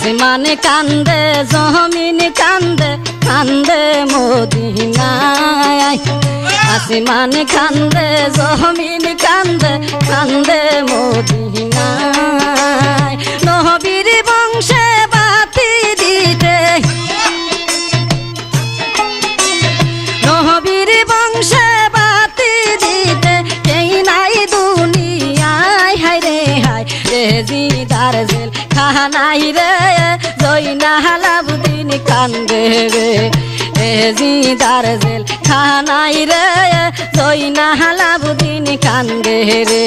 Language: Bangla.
আসমানে কান্দে জমিন কান্দে কান্দে মদিনায় আসমানে কান্দে জমিন কান্দে কান্দে মদিনায় নবীর বংশে বাতি দিতে নবীর বংশে বাতি দিতে কেই নাই দুনিয়ায় হায় রে হায় রে জিদার জেল খানাই রে জয়নালাবুদ্দিন কান্দে রে জিদার জেল খানাই রে জয়নালাবুদ্দিন কান্দে রে।